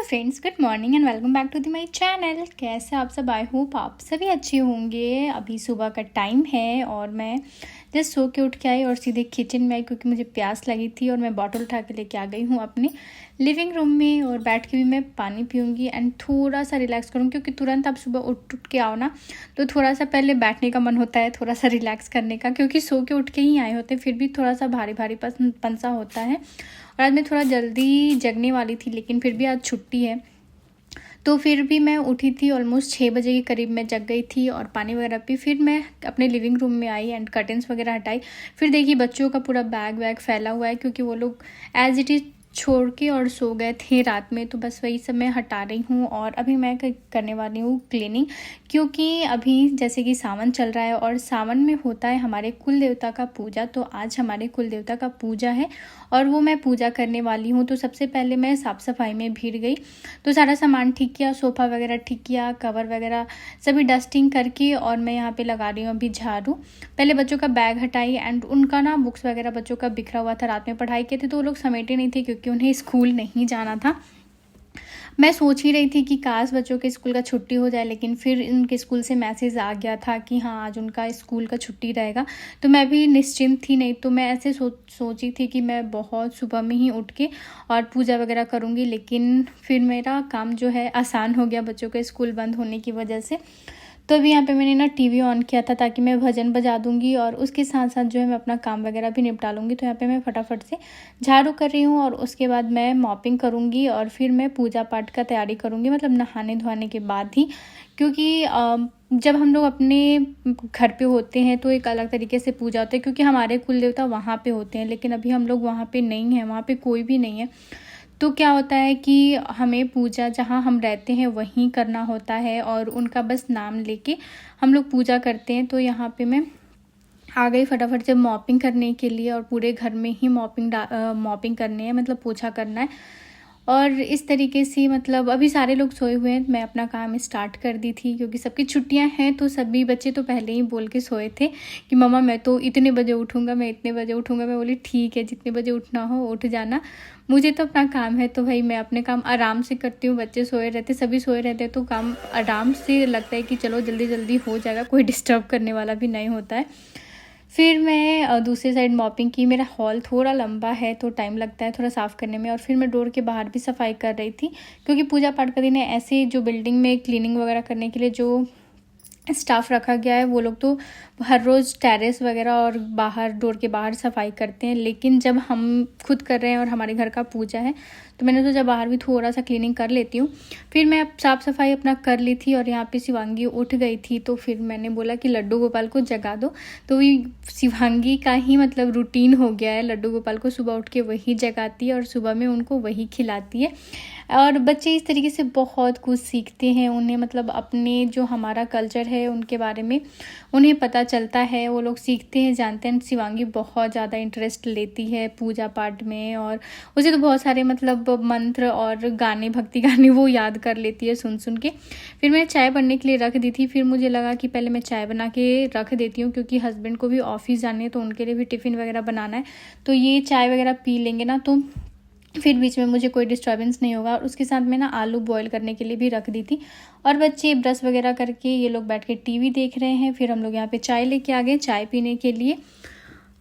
Friends, good morning and welcome back to the my channel. कैसे आप सब? I hope आप सभी अच्छे होंगे। अभी सुबह का टाइम है और मैं जस्ट सो के उठ के आई और सीधे किचन में आई क्योंकि मुझे प्यास लगी थी और मैं बॉटल उठा के लेके आ गई हूँ अपने लिविंग रूम में और बैठ के भी मैं पानी पीऊँगी एंड थोड़ा सा रिलैक्स करूँगी क्योंकि तुरंत आप सुबह उठ के आओ ना तो थोड़ा सा पहले बैठने का मन होता है, थोड़ा सा रिलैक्स करने का, क्योंकि सो के उठ के ही आए होते फिर भी थोड़ा सा भारी भारी पंसा होता है। और आज मैं थोड़ा जल्दी जगने वाली थी लेकिन फिर भी आज छुट्टी है तो फिर भी मैं उठी थी ऑलमोस्ट 6 बजे के करीब मैं जग गई थी और पानी वगैरह पी। फिर मैं अपने लिविंग रूम में आई एंड कर्टन्स वगैरह हटाई। फिर देखिए बच्चों का पूरा बैग वैग फैला हुआ है क्योंकि वो लोग एज इट इज़ छोड़ के और सो गए थे रात में, तो बस वही सब मैं हटा रही हूँ। और अभी मैं करने वाली हूँ क्लीनिंग, क्योंकि अभी जैसे कि सावन चल रहा है और सावन में होता है हमारे कुल देवता का पूजा। तो आज हमारे कुल देवता का पूजा है और वो मैं पूजा करने वाली हूँ। तो सबसे पहले मैं साफ़ सफाई में भीड़ गई, तो सारा सामान ठीक किया, सोफ़ा वगैरह ठीक किया, कवर वगैरह सभी डस्टिंग करके और मैं यहाँ पे लगा रही हूँ अभी झाड़ू। पहले बच्चों का बैग हटाई एंड उनका ना बुक्स वगैरह बच्चों का बिखरा हुआ था, रात में पढ़ाई किए थे तो वो लोग समेटे नहीं थे क्योंकि उन्हें स्कूल नहीं जाना था। मैं सोच ही रही थी कि काश बच्चों के स्कूल का छुट्टी हो जाए, लेकिन फिर उनके स्कूल से मैसेज आ गया था कि हाँ आज उनका स्कूल का छुट्टी रहेगा। तो मैं भी निश्चिंत थी, नहीं तो मैं ऐसे सोची थी कि मैं बहुत सुबह में ही उठ के और पूजा वगैरह करूँगी, लेकिन फिर मेरा काम जो है आसान हो गया बच्चों के स्कूल बंद होने की वजह से। तो अभी यहाँ पे मैंने ना टीवी ऑन किया था ताकि मैं भजन बजा दूँगी और उसके साथ साथ जो है मैं अपना काम वगैरह भी निपटा लूँगी। तो यहाँ पे मैं फटाफट से झाड़ू कर रही हूँ और उसके बाद मैं मॉपिंग करूँगी और फिर मैं पूजा पाठ का तैयारी करूँगी, मतलब नहाने धोने के बाद ही, क्योंकि जब हम लोग अपने घर पे होते हैं तो एक अलग तरीके से पूजा होता है क्योंकि हमारे कुल देवता वहाँ पे होते हैं, लेकिन अभी हम लोग वहाँ पे नहीं हैं, वहाँ पे कोई भी नहीं है। तो क्या होता है कि हमें पूजा जहाँ हम रहते हैं वहीं करना होता है और उनका बस नाम लेके हम लोग पूजा करते हैं। तो यहाँ पे मैं आ गई फटाफट से मॉपिंग करने के लिए और पूरे घर में ही मॉपिंग करनी है, मतलब पोछा करना है। और इस तरीके से मतलब अभी सारे लोग सोए हुए हैं, मैं अपना काम स्टार्ट कर दी थी क्योंकि सबकी छुट्टियां हैं। तो सभी बच्चे तो पहले ही बोल के सोए थे कि मम्मा मैं तो इतने बजे उठूँगा, मैं इतने बजे उठूँगा। मैं बोली ठीक है, जितने बजे उठना हो उठ जाना, मुझे तो अपना काम है तो भाई मैं अपने काम आराम से करती हूँ। बच्चे सोए रहते, सभी सोए रहते तो काम आराम से लगता है कि चलो जल्दी जल्दी हो जाएगा, कोई डिस्टर्ब करने वाला भी नहीं होता है। फिर मैं दूसरी साइड मॉपिंग की। मेरा हॉल थोड़ा लंबा है तो टाइम लगता है थोड़ा साफ़ करने में। और फिर मैं डोर के बाहर भी सफाई कर रही थी क्योंकि पूजा पाठ का दिन है। ऐसे जो बिल्डिंग में क्लीनिंग वगैरह करने के लिए जो स्टाफ रखा गया है वो लोग तो हर रोज़ टेरेस वगैरह और बाहर डोर के बाहर सफाई करते हैं, लेकिन जब हम खुद कर रहे हैं और हमारे घर का पूजा है तो मैंने सोचा बाहर भी थोड़ा सा क्लीनिंग कर लेती हूँ। फिर मैं साफ़ सफाई अपना कर ली थी और यहाँ पे शिवांगी उठ गई थी तो फिर मैंने बोला कि लड्डू गोपाल को जगा दो। तो ये शिवांगी का ही मतलब रूटीन हो गया है, लड्डू गोपाल को सुबह उठ के वही जगाती है और सुबह में उनको वही खिलाती है। और बच्चे इस तरीके से बहुत कुछ सीखते हैं, उन्हें मतलब अपने जो हमारा कल्चर है उनके बारे में उन्हें पता चलता है, वो लोग सीखते हैं, जानते हैं। शिवांगी बहुत ज़्यादा इंटरेस्ट लेती है पूजा पाठ में और उसे तो बहुत सारे मतलब मंत्र और गाने, भक्ति गाने वो याद कर लेती है सुन सुन के। फिर मैं चाय बनने के लिए रख दी थी। फिर मुझे लगा कि पहले मैं चाय बना के रख देती हूँ क्योंकि हस्बैंड को भी ऑफिस जाने है तो उनके लिए भी टिफ़िन वगैरह बनाना है। तो ये चाय वगैरह पी लेंगे ना तो फिर बीच में मुझे कोई डिस्टर्बेंस नहीं होगा। और उसके साथ मैं ना आलू बॉईल करने के लिए भी रख दी थी। और बच्चे ब्रश वगैरह करके ये लोग बैठ के टीवी देख रहे हैं। फिर हम लोग यहाँ पे चाय लेके आ गए चाय पीने के लिए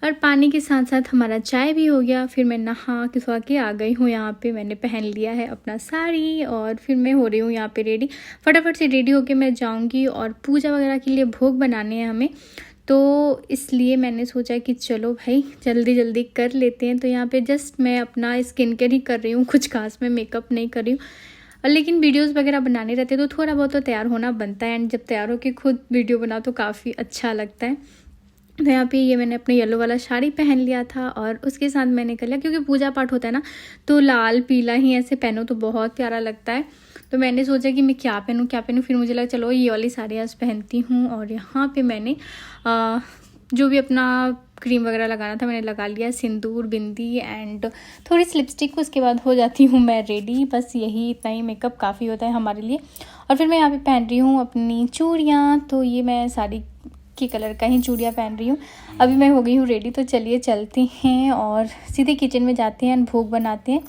और पानी के साथ साथ हमारा चाय भी हो गया। फिर मैं नहा के धो के आ गई हूँ। यहाँ पे मैंने पहन लिया है अपना साड़ी और फिर मैं हो रही हूँ यहाँ पे रेडी। फटाफट से रेडी होके मैं जाऊँगी और पूजा वगैरह के लिए भोग बनाने हैं हमें, तो इसलिए मैंने सोचा कि चलो भाई जल्दी जल्दी कर लेते हैं। तो यहाँ पे जस्ट मैं अपना स्किन केयर ही कर रही हूँ, कुछ खास मैं मेकअप नहीं कर रही हूँ। और लेकिन वीडियोस वगैरह बनाने रहते हैं तो थोड़ा बहुत तो तैयार होना बनता है एंड जब तैयार होकर खुद वीडियो बनाओ तो काफ़ी अच्छा लगता है। तो यहाँ पे ये मैंने अपने येलो वाला साड़ी पहन लिया था और उसके साथ मैंने कर लिया क्योंकि पूजा पाठ होता है ना तो लाल पीला ही ऐसे पहनो तो बहुत प्यारा लगता है। तो मैंने सोचा कि मैं क्या पहनूँ। फिर मुझे लगा चलो ये वाली साड़ी आज पहनती हूँ। और यहाँ पे मैंने जो भी अपना क्रीम वगैरह लगाना था मैंने लगा लिया, सिंदूर, बिंदी एंड थोड़ी सी लिपस्टिक। उसके बाद हो जाती हूँ मैं रेडी। बस यही इतना ही मेकअप काफ़ी होता है हमारे लिए। और फिर मैं यहाँ पे पहन रही हूँ अपनी चूड़ियाँ, तो ये मैं साड़ी के कलर का ही चूड़ियाँ पहन रही हूँ। अभी मैं हो गई हूँ रेडी, तो चलिए चलते हैं और सीधे किचन में जाते हैं एंड भोग बनाते हैं।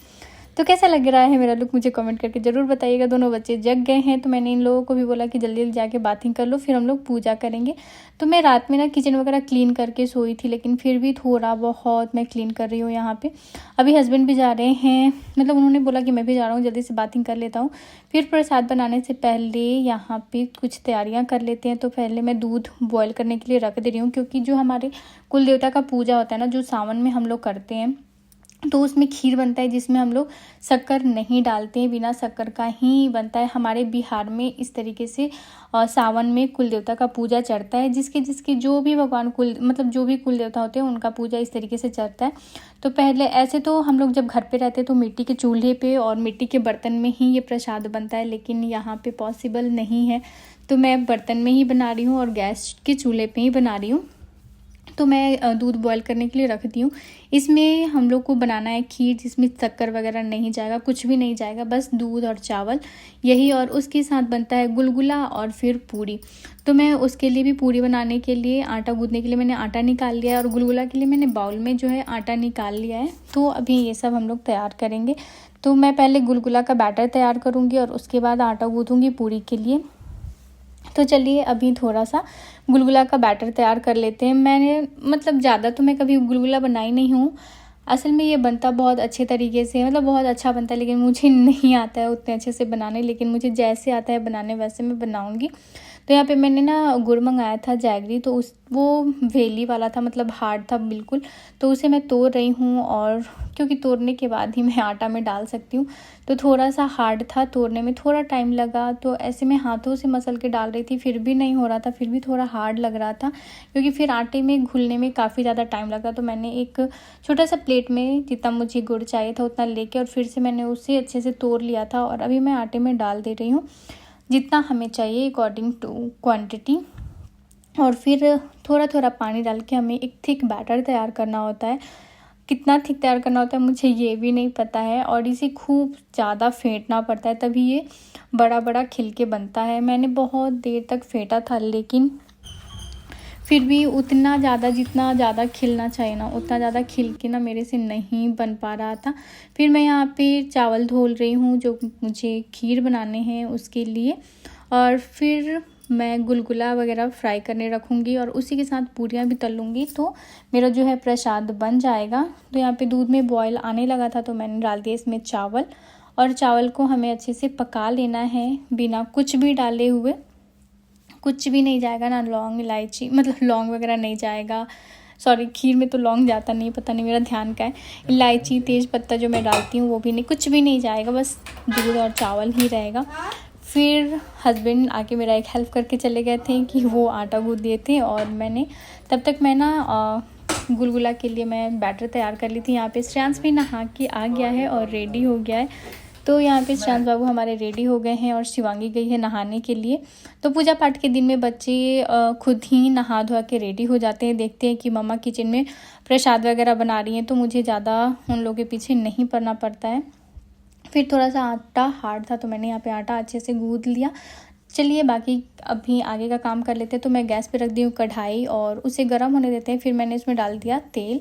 तो कैसा लग रहा है मेरा लुक मुझे कमेंट करके ज़रूर बताइएगा। दोनों बच्चे जग गए हैं तो मैंने इन लोगों को भी बोला कि जल्दी जल्दी जाके बाथिंग कर लो, फिर हम लोग पूजा करेंगे। तो मैं रात में ना किचन वगैरह क्लीन करके सोई थी, लेकिन फिर भी थोड़ा बहुत मैं क्लीन कर रही हूँ यहाँ पे। अभी हस्बैंड भी जा रहे हैं, मतलब उन्होंने बोला कि मैं भी जा रहा हूँ, जल्दी से बाथिंग कर लेता हूँ। फिर प्रसाद बनाने से पहले यहाँ पे कुछ तैयारियाँ कर लेते हैं। तो पहले मैं दूध बॉयल करने के लिए रख दे रही हूँ, क्योंकि जो हमारे कुल देवता का पूजा होता है ना, जो सावन में हम लोग करते हैं, तो उसमें खीर बनता है जिसमें हम लोग शक्कर नहीं डालते हैं, बिना शक्कर का ही बनता है। हमारे बिहार में इस तरीके से सावन में कुल देवता का पूजा चढ़ता है, जिसके जिसके जो भी भगवान कुल मतलब जो भी कुल देवता होते हैं उनका पूजा इस तरीके से चढ़ता है। तो पहले ऐसे तो हम लोग जब घर पे रहते हैं तो मिट्टी के चूल्हे पे और मिट्टी के बर्तन में ही ये प्रसाद बनता है, लेकिन यहाँ पे पॉसिबल नहीं है, तो मैं बर्तन में ही बना रही हूँ और गैस के चूल्हे पे ही बना रही हूँ। तो मैं दूध बॉयल करने के लिए रख दी हूँ। इसमें हम लोग को बनाना है खीर, जिसमें शक्कर वगैरह नहीं जाएगा, कुछ भी नहीं जाएगा, बस दूध और चावल यही। और उसके साथ बनता है गुलगुला और फिर पूरी। तो मैं उसके लिए भी पूरी बनाने के लिए आटा गूँथने के लिए मैंने आटा निकाल लिया है, और गुलगुला के लिए मैंने बाउल में जो है आटा निकाल लिया है। तो अभी ये सब हम लोग तैयार करेंगे। तो मैं पहले गुलगुला का बैटर तैयार करूँगी और उसके बाद आटा गूँथूँगी पूरी के लिए। तो चलिए अभी थोड़ा सा गुलगुला का बैटर तैयार कर लेते हैं। मैंने मतलब ज़्यादा तो मैं कभी गुलगुला बनाई नहीं हूँ, असल में ये बनता बहुत अच्छे तरीके से, मतलब बहुत अच्छा बनता है, लेकिन मुझे नहीं आता है उतने अच्छे से बनाने, लेकिन मुझे जैसे आता है बनाने वैसे मैं बनाऊँगी। तो यहाँ पे मैंने ना गुड़ मंगाया था जैगरी, तो वो वेली वाला था, मतलब हार्ड था बिल्कुल। तो उसे मैं तोड़ रही हूँ, और क्योंकि तोड़ने के बाद ही मैं आटा में डाल सकती हूँ, तो थोड़ा सा हार्ड था, तोड़ने में थोड़ा टाइम लगा। तो ऐसे मैं हाथों से मसल के डाल रही थी, फिर भी नहीं हो रहा था, फिर भी थोड़ा हार्ड लग रहा था, क्योंकि फिर आटे में घुलने में काफ़ी ज़्यादा टाइम लगा। तो मैंने एक छोटा सा प्लेट में जितना मुझे गुड़ चाहिए था उतना लेके और फिर से मैंने उसे अच्छे से तोड़ लिया था, और अभी मैं आटे में डाल दे रही हूँ जितना हमें चाहिए अकॉर्डिंग टू क्वांटिटी। और फिर थोड़ा थोड़ा पानी डाल के हमें एक थिक बैटर तैयार करना होता है। कितना थिक तैयार करना होता है मुझे ये भी नहीं पता है, और इसे खूब ज़्यादा फेंटना पड़ता है, तभी ये बड़ा बड़ा खिल के बनता है। मैंने बहुत देर तक फेंटा था, लेकिन फिर भी उतना ज़्यादा जितना ज़्यादा खिलना चाहिए ना, उतना ज़्यादा खिल के ना मेरे से नहीं बन पा रहा था। फिर मैं यहाँ पे चावल धोल रही हूँ जो मुझे खीर बनाने हैं उसके लिए, और फिर मैं गुलगुला वगैरह फ्राई करने रखूँगी और उसी के साथ पूरियाँ भी तल लूँगी, तो मेरा जो है प्रसाद बन जाएगा। तो यहाँ पे दूध में बॉयल आने लगा था, तो मैंने डाल दिया इसमें चावल, और चावल को हमें अच्छे से पका लेना है बिना कुछ भी डाले हुए। कुछ भी नहीं जाएगा ना, लौंग इलायची, मतलब लौंग वगैरह नहीं जाएगा, सॉरी खीर में तो लौंग जाता नहीं, पता नहीं मेरा ध्यान का है। इलायची तेज पत्ता जो मैं डालती हूँ वो भी नहीं, कुछ भी नहीं जाएगा, बस दूध और चावल ही रहेगा। फिर हस्बैंड आके मेरा एक हेल्प करके चले गए थे कि वो आटा गूँथ दिए थे, और मैंने तब तक मैं ना गुलगुला के लिए मैं बैटर तैयार कर ली थी। यहाँ पे श्रेयांश भी नहा के आ गया है और रेडी हो गया है। तो यहाँ पे श्रेयांश बाबू हमारे रेडी हो गए हैं और शिवांगी गई है नहाने के लिए। तो पूजा पाठ के दिन में बच्चे खुद ही नहा धोआ के रेडी हो जाते हैं, देखते हैं कि मम्मा किचन में प्रसाद वगैरह बना रही हैं, तो मुझे ज़्यादा उन लोगों के पीछे नहीं पड़ना पड़ता है। फिर थोड़ा सा आटा हार्ड था, तो मैंने यहाँ पे आटा अच्छे से गूँथ लिया। चलिए बाकी अभी आगे का काम कर लेते हैं। तो मैं गैस पे रख दी हूँ कढ़ाई और उसे गर्म होने देते हैं। फिर मैंने इसमें डाल दिया तेल,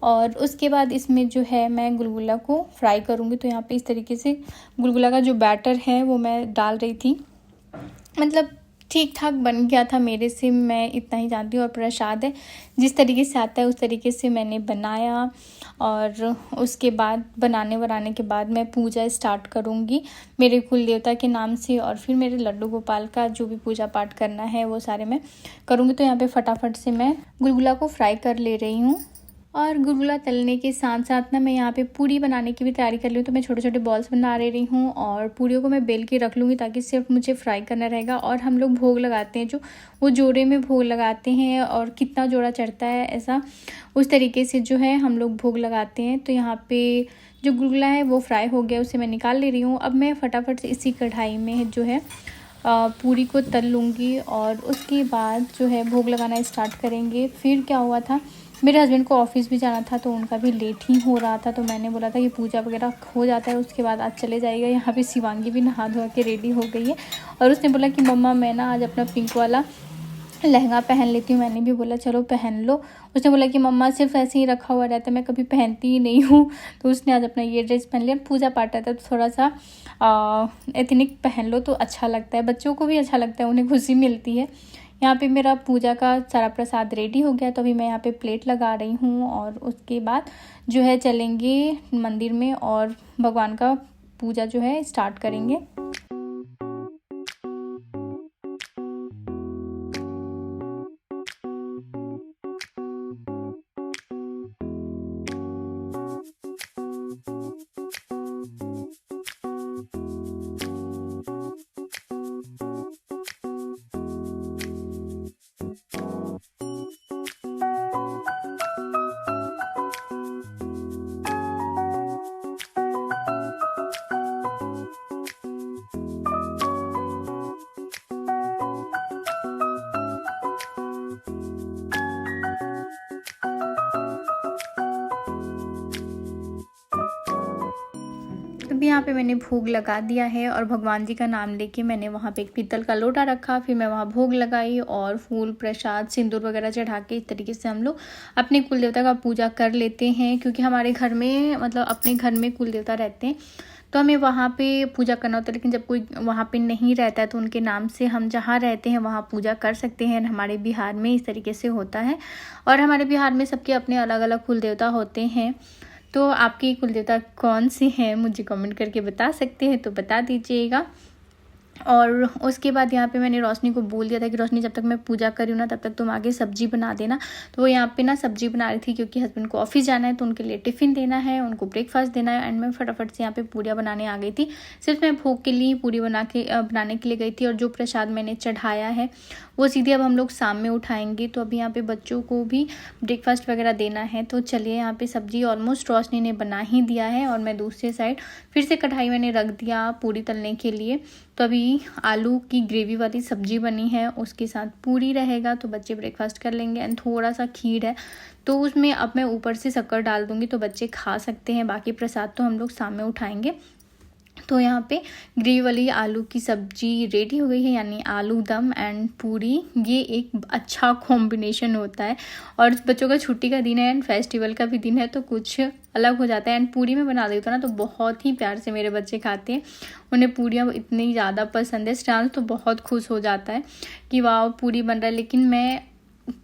और उसके बाद इसमें जो है मैं गुलगुला को फ्राई करूँगी। तो यहाँ पे इस तरीके से गुलगुला का जो बैटर है वो मैं डाल रही थी, मतलब ठीक ठाक बन गया था मेरे से, मैं इतना ही जानती हूँ। और प्रसाद है जिस तरीके से आता है उस तरीके से मैंने बनाया, और उसके बाद बनाने के बाद मैं पूजा स्टार्ट करूँगी मेरे कुल देवता के नाम से, और फिर मेरे लड्डू गोपाल का जो भी पूजा पाठ करना है वो सारे मैं करूँगी। तो यहाँ पे फटाफट से मैं गुलगुला को फ्राई कर ले रही हूँ, और गुलगुला तलने के साथ साथ ना मैं यहाँ पे पूरी बनाने की भी तैयारी कर रही हूँ। तो मैं छोटे छोटे बॉल्स बना रही हूँ, और पूरियों को मैं बेल के रख लूँगी ताकि सिर्फ मुझे फ्राई करना रहेगा। और हम लोग भोग लगाते हैं, जो वो जोड़े में भोग लगाते हैं, और कितना जोड़ा चढ़ता है ऐसा उस तरीके से जो है हम लोग भोग लगाते हैं। तो यहाँ पे जो गुलगुला है वो फ्राई हो गया, उसे मैं निकाल ले रही हूँ। अब मैं फटाफट से इसी कढ़ाई में जो है पूरी को तल लूँगी, और उसके बाद जो है भोग लगाना स्टार्ट करेंगे। फिर क्या हुआ था, मेरे हस्बैंड को ऑफिस भी जाना था, तो उनका भी लेट ही हो रहा था। तो मैंने बोला था कि पूजा वगैरह हो जाता है उसके बाद आज चले जाएगा। यहाँ पे शिवांगी भी नहा धोआ के रेडी हो गई है, और उसने बोला कि मम्मा मैं ना आज अपना पिंक वाला लहंगा पहन लेती हूँ। मैंने भी बोला चलो पहन लो। उसने बोला कि मम्मा सिर्फ ऐसे ही रखा हुआ रहता है, मैं कभी पहनती ही नहीं हूँ। तो उसने आज अपना ये ड्रेस पहन लिया। पूजा पाठ रहता है तो थोड़ा सा एथनिक पहन लो तो अच्छा लगता है, बच्चों को भी अच्छा लगता है, उन्हें खुशी मिलती है। यहाँ पे मेरा पूजा का सारा प्रसाद रेडी हो गया, तो अभी मैं यहाँ पे प्लेट लगा रही हूँ और उसके बाद जो है चलेंगे मंदिर में और भगवान का पूजा जो है स्टार्ट करेंगे। अभी यहाँ पे मैंने भोग लगा दिया है और भगवान जी का नाम लेके मैंने वहाँ पे एक पीतल का लोटा रखा, फिर मैं वहाँ भोग लगाई और फूल प्रसाद सिंदूर वगैरह चढ़ा के इस तरीके से हम लोग अपने कुल देवता का पूजा कर लेते हैं। क्योंकि हमारे घर में मतलब अपने घर में कुल देवता रहते हैं तो हमें वहाँ पे पूजा करना होता है। लेकिन जब कोई वहाँ पे नहीं रहता है तो उनके नाम से हम जहाँ रहते हैं वहाँ पूजा कर सकते हैं। हमारे बिहार में इस तरीके से होता है और हमारे बिहार में सबके अपने अलग अलग कुल देवता होते हैं। तो आपकी कुल देवता कौन सी है मुझे कमेंट करके बता सकते हैं, तो बता दीजिएगा। और उसके बाद यहाँ पे मैंने रोशनी को बोल दिया था कि रोशनी जब तक मैं पूजा कर रही हूँ ना तब तक तुम आगे सब्जी बना देना। तो वो यहाँ पे ना सब्जी बना रही थी क्योंकि हस्बैंड को ऑफिस जाना है तो उनके लिए टिफ़िन देना है, उनको ब्रेकफास्ट देना है। एंड मैं फटाफट से यहाँ पे पूरियाँ बनाने आ गई थी। सिर्फ मैं भोग के लिए पूरी बनाने के लिए गई थी और जो प्रसाद मैंने चढ़ाया है वो सीधे अब हम लोग शाम में उठाएंगे। तो अभी यहाँ पे बच्चों को भी ब्रेकफास्ट वगैरह देना है। तो चलिए यहाँ पे सब्जी ऑलमोस्ट रोशनी ने बना ही दिया है और मैं दूसरी साइड फिर से कढ़ाई मैंने रख दिया पूरी तलने के लिए। तो अभी आलू की ग्रेवी वाली सब्जी बनी है, उसके साथ पूरी रहेगा तो बच्चे ब्रेकफास्ट कर लेंगे। एंड थोड़ा सा खीर है तो उसमें अब मैं ऊपर से शक्कर डाल दूँगी तो बच्चे खा सकते हैं। बाकी प्रसाद तो हम लोग शाम में उठाएंगे। तो यहाँ पे ग्रेवी वाली आलू की सब्जी रेडी हो गई है, यानी आलू दम एंड पूरी। ये एक अच्छा कॉम्बिनेशन होता है और बच्चों का छुट्टी का दिन है एंड फेस्टिवल का भी दिन है तो कुछ अलग हो जाता है। एंड पूरी में बना देता ना तो बहुत ही प्यार से मेरे बच्चे खाते हैं, उन्हें पूरियाँ इतनी ज़्यादा पसंद है। स्टांस तो बहुत खुश हो जाता है कि वाह पूरी बन रहा है। लेकिन मैं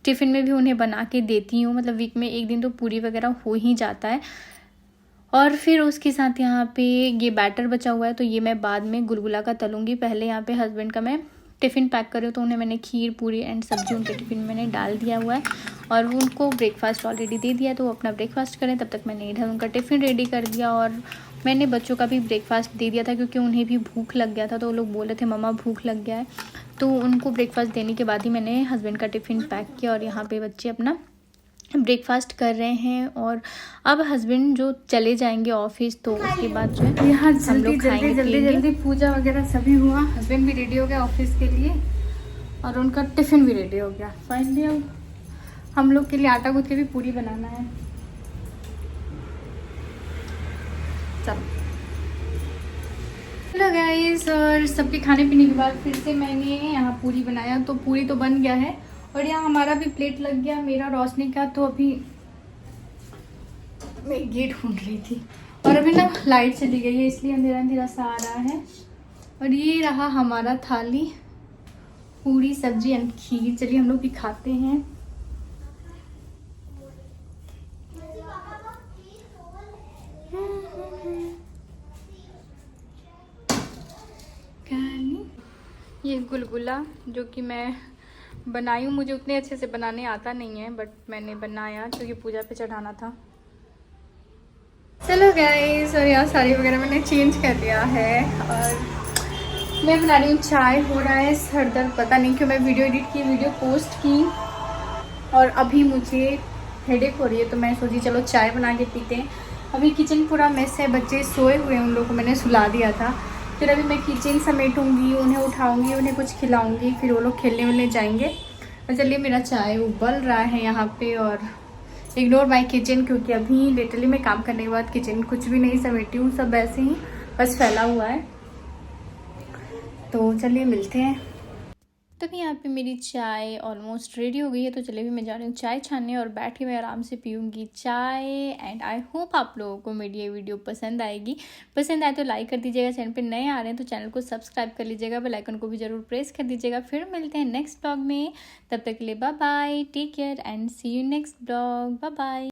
टिफ़िन में भी उन्हें बना के देती हूँ, मतलब वीक में एक दिन तो पूरी वगैरह हो ही जाता है। और फिर उसके साथ यहाँ पे ये बैटर बचा हुआ है तो ये मैं बाद में गुलगुला का तलूँगी। पहले यहाँ पे हस्बैंड का मैं टिफ़िन पैक कर रही हूँ तो उन्हें मैंने खीर पूरी एंड सब्जी उनके टिफ़िन में मैंने डाल दिया हुआ है और उनको ब्रेकफास्ट ऑलरेडी दे दिया तो वो अपना ब्रेकफास्ट करें। तब तक मैंने इधर उनका टिफ़िन रेडी कर दिया और मैंने बच्चों का भी ब्रेकफास्ट दे दिया था क्योंकि उन्हें भी भूख लग गया था। तो वो लोग बोल रहे थे मम्मा भूख लग गया है, तो उनको ब्रेकफास्ट देने के बाद ही मैंने हस्बैंड का टिफ़िन पैक किया और यहाँ पे बच्चे अपना ब्रेकफास्ट कर रहे हैं। और अब हस्बैंड जो चले जाएंगे ऑफिस तो उसके बाद जो है यहाँ हम लोग खाएंगे जल्दी पूजा वगैरह सभी हुआ। हस्बैंड भी रेडी हो गया ऑफिस के लिए और उनका टिफिन भी रेडी हो गया। फाइनली अब हम लोग के लिए आटा गूंथ के भी पूरी बनाना है। चलो हेलो गाइस, और सबके खाने पीने के बाद फिर से मैंने यहाँ पूरी बनाया तो पूरी तो बन गया है और यहाँ हमारा भी प्लेट लग गया, मेरा रोशनी का। तो अभी मैं ये ढूंढ रही थी और अभी ना लाइट चली गई है इसलिए अंधेरा अंधेरा सा आ रहा है। और ये रहा हमारा थाली, पूरी सब्जी एंड खीर। चलिए हम लोग भी खाते हैं। ये गुलगुला जो कि मैं बनाई हूँ, मुझे उतने अच्छे से बनाने आता नहीं है बट मैंने बनाया क्योंकि पूजा पे चढ़ाना था। चलो गाइस, और यहाँ साड़ी वगैरह मैंने चेंज कर दिया है और मैं बना रही हूँ चाय। हो रहा है सर दर्द, पता नहीं क्यों। मैं वीडियो एडिट की, वीडियो पोस्ट की और अभी मुझे हेडेक हो रही है तो मैं सोची चलो चाय बना के पीते हैं। अभी किचन पूरा मेस है, बच्चे सोए हुए हैं, उन लोगों को मैंने सुला दिया था। फिर अभी मैं किचन समेटूंगी, उन्हें उठाऊंगी, उन्हें कुछ खिलाऊंगी, फिर वो लोग खेलने वेलने जाएंगे। तो चलिए मेरा चाय उबल रहा है यहाँ पे और इग्नोर माई किचन क्योंकि अभी लिटरली मैं काम करने के बाद किचन कुछ भी नहीं समेटी हूँ, सब ऐसे ही बस फैला हुआ है। तो चलिए मिलते हैं। तो भी यहाँ पे मेरी चाय ऑलमोस्ट रेडी हो गई है, तो चलिए भी मैं जा रही हूँ चाय छानने और बैठ के मैं आराम से पीऊँगी चाय। एंड आई होप आप लोगों को मेरी ये वीडियो पसंद आएगी। पसंद आए तो लाइक कर दीजिएगा, चैनल पे नए आ रहे हैं तो चैनल को सब्सक्राइब कर लीजिएगा, बेल आइकन को भी ज़रूर प्रेस कर दीजिएगा। फिर मिलते हैं नेक्स्ट ब्लॉग में, तब तक के लिए bye bye, take care and see you next blog, bye bye.